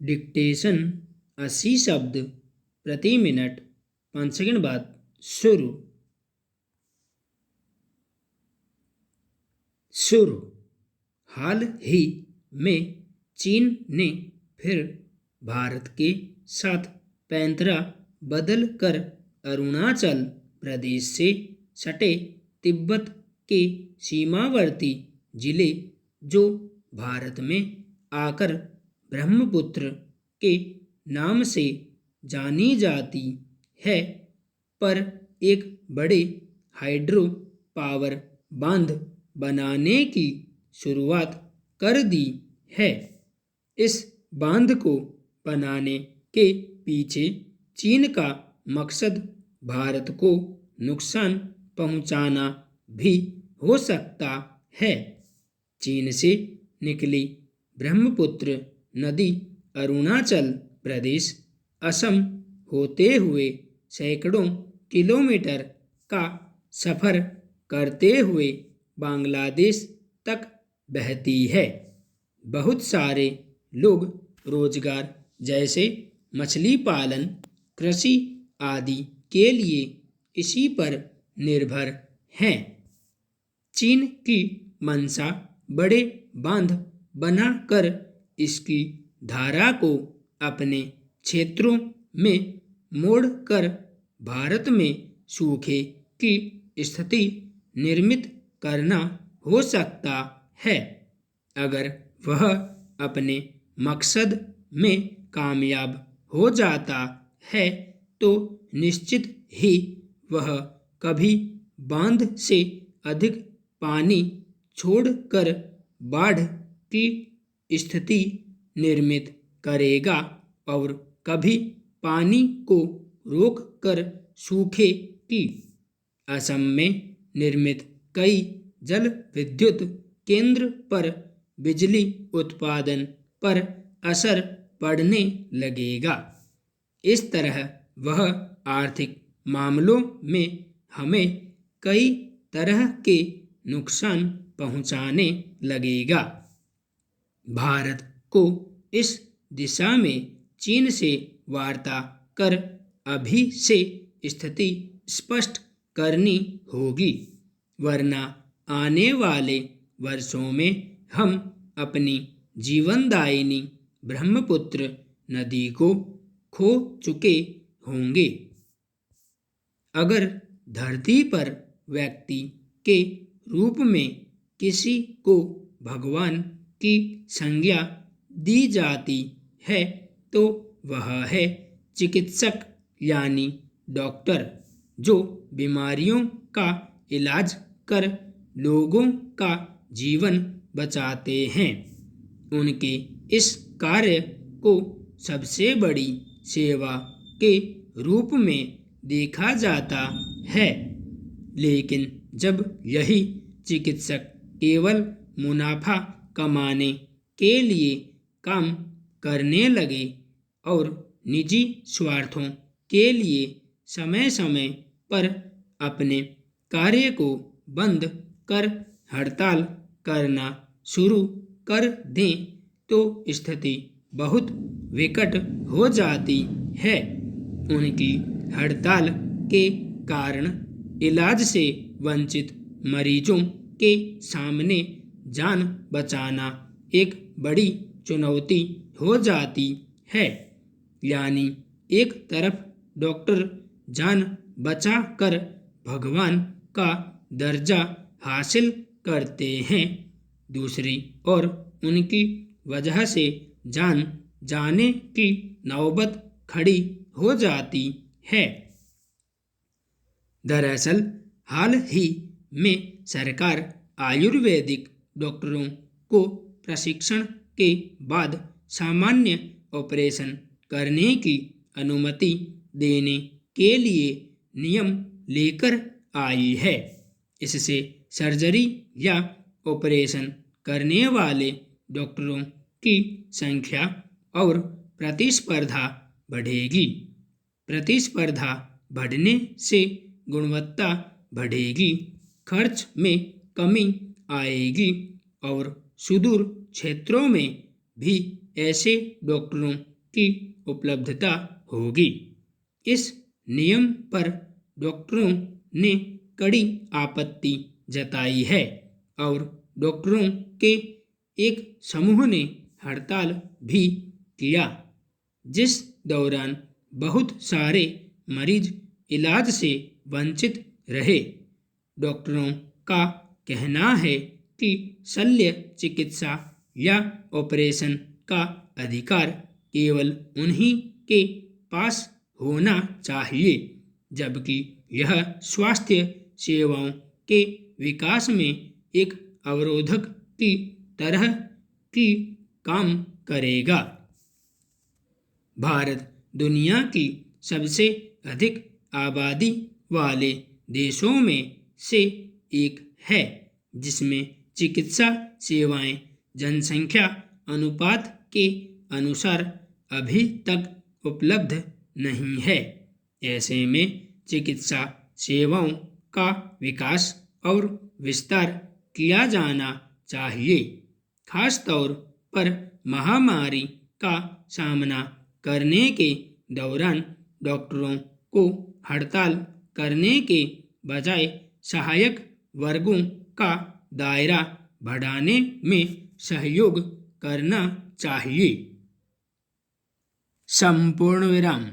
Dictation 80 शब्द प्रति minute. 5 second बाद शुरू। हाल ही में चीन ने फिर भारत के साथ पैंतरा बदल कर अरुणाचल प्रदेश से सटे तिब्बत के सीमावर्ती जिले जो भारत में आकर ब्रह्मपुत्र के नाम से जानी जाती है पर एक बड़े हाइड्रो पावर बांध बनाने की शुरुआत कर दी है। इस बांध को बनाने के पीछे चीन का मकसद भारत को नुकसान पहुंचाना भी हो सकता है। चीन से निकली ब्रह्मपुत्र नदी अरुणाचल प्रदेश, असम होते हुए सैकड़ों किलोमीटर का सफर करते हुए बांग्लादेश तक बहती है। बहुत सारे लोग रोजगार जैसे मछली पालन, कृषि आदि के लिए इसी पर निर्भर हैं। चीन की मंशा बड़े बांध बनाकर इसकी धारा को अपने क्षेत्रों में मोड़कर भारत में सूखे की स्थिति निर्मित करना हो सकता है। अगर वह अपने मकसद में कामयाब हो जाता है तो निश्चित ही वह कभी बांध से अधिक पानी छोड़कर बाढ़ की स्थिति निर्मित करेगा और कभी पानी को रोककर सूखे की। असम में निर्मित कई जल विद्युत केंद्र पर बिजली उत्पादन पर असर पड़ने लगेगा। इस तरह वह आर्थिक मामलों में हमें कई तरह के नुकसान पहुंचाने लगेगा। भारत को इस दिशा में चीन से वार्ता कर अभी से स्थिति स्पष्ट करनी होगी, वरना आने वाले वर्षों में हम अपनी जीवनदायिनी ब्रह्मपुत्र नदी को खो चुके होंगे। अगर धरती पर व्यक्ति के रूप में किसी को भगवान की संज्ञा दी जाती है तो वह है चिकित्सक यानी डॉक्टर, जो बीमारियों का इलाज कर लोगों का जीवन बचाते हैं। उनके इस कार्य को सबसे बड़ी सेवा के रूप में देखा जाता है। लेकिन जब यही चिकित्सक केवल मुनाफा कमाने के लिए काम करने लगे और निजी स्वार्थों के लिए समय समय पर अपने कार्य को बंद कर हड़ताल करना शुरू कर दें तो स्थिति बहुत विकट हो जाती है। उनकी हड़ताल के कारण इलाज से वंचित मरीजों के सामने जान बचाना एक बड़ी चुनौती हो जाती है। यानी एक तरफ डॉक्टर जान बचा कर भगवान का दर्जा हासिल करते हैं, दूसरी ओर उनकी वजह से जान जाने की नौबत खड़ी हो जाती है। दरअसल हाल ही में सरकार आयुर्वेदिक डॉक्टरों को प्रशिक्षण के बाद सामान्य ऑपरेशन करने की अनुमति देने के लिए नियम लेकर आई है। इससे सर्जरी या ऑपरेशन करने वाले डॉक्टरों की संख्या और प्रतिस्पर्धा बढ़ेगी। प्रतिस्पर्धा बढ़ने से गुणवत्ता बढ़ेगी, खर्च में कमी आएगी और सुदूर क्षेत्रों में भी ऐसे डॉक्टरों की उपलब्धता होगी। इस नियम पर डॉक्टरों ने कड़ी आपत्ति जताई है और डॉक्टरों के एक समूह ने हड़ताल भी किया, जिस दौरान बहुत सारे मरीज इलाज से वंचित रहे। डॉक्टरों का कहना है कि शल्य चिकित्सा या ऑपरेशन का अधिकार केवल उन्हीं के पास होना चाहिए, जबकि यह स्वास्थ्य सेवाओं के विकास में एक अवरोधक की तरह की काम करेगा। भारत दुनिया की सबसे अधिक आबादी वाले देशों में से एक है, जिसमें चिकित्सा सेवाएं जनसंख्या अनुपात के अनुसार अभी तक उपलब्ध नहीं है। ऐसे में चिकित्सा सेवाओं का विकास और विस्तार किया जाना चाहिए, खासतौर पर महामारी का सामना करने के दौरान डॉक्टरों को हड़ताल करने के बजाय सहायक वर्गों का दायरा बढ़ाने में सहयोग करना चाहिए। संपूर्ण विराम।